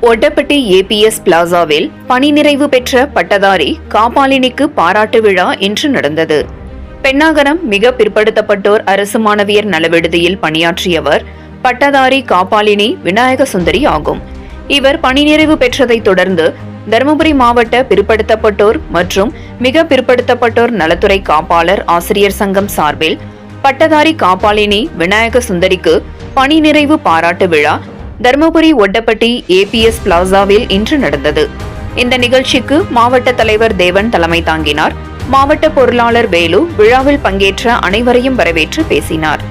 Ottapatti ABS பிளாசாவில் பணி நிறைவு பெற்ற பட்டதாரி காபாலினிக்கு பாராட்டு விழா இன்று நடந்தது. பென்னாகரம் மிக பிற்படுத்தப்பட்டோர் அரசு மாணவியர் நலவிடுதியில் பணியாற்றியவர் பட்டதாரி காபாலினி விநாயக சுந்தரி ஆகும். இவர் பணி நிறைவு பெற்றதை தொடர்ந்து தருமபுரி மாவட்ட பிற்படுத்தப்பட்டோர் மற்றும் மிக பிற்படுத்தப்பட்டோர் நலத்துறை காப்பாளர் ஆசிரியர் சங்கம் சார்பில் பட்டதாரி காபாலினி விநாயக சுந்தரிக்கு பணி நிறைவு பாராட்டு விழா தருமபுரி ஒட்டப்பட்டி ஏபிஎஸ் பிளாசாவில் இன்று நடந்தது. இந்த நிகழ்ச்சிக்கு மாவட்ட தலைவர் தேவன் தலைமை தாங்கினார். மாவட்ட பொருளாளர் வேலு விழாவில் பங்கேற்ற அனைவரையும் வரவேற்று பேசினார்.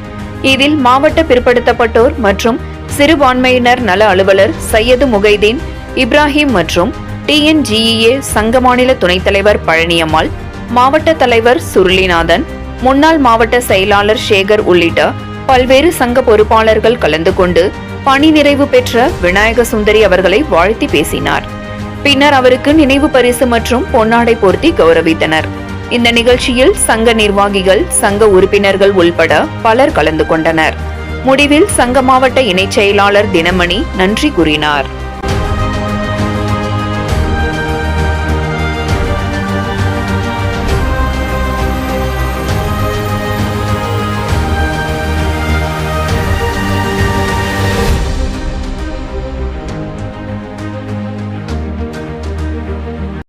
இதில் மாவட்ட பிற்படுத்தப்பட்டோர் மற்றும் சிறுபான்மையினர் நல அலுவலர் சையது முகைதீன் இப்ராஹிம் மற்றும் டிஎன்ஜிஏ சங்க மாநில துணைத் தலைவர் பழனியம்மாள், மாவட்ட தலைவர் சுருளிநாதன், முன்னாள் மாவட்ட செயலாளர் சேகர் உள்ளிட்ட பல்வேறு சங்க பொறுப்பாளர்கள் கலந்து கொண்டு பணி நிறைவு பெற்ற விநாயக சுந்தரி அவர்களை வாழ்த்தி பேசினார். பின்னர் அவருக்கு நினைவு பரிசு மற்றும் பொன்னாடை போர்த்தி கௌரவித்தனர். இந்த நிகழ்ச்சியில் சங்க நிர்வாகிகள், சங்க உறுப்பினர்கள் உள்பட பலர் கலந்து கொண்டனர். முடிவில் சங்க மாவட்ட இணைச் செயலாளர் தினமணி நன்றி கூறினார்.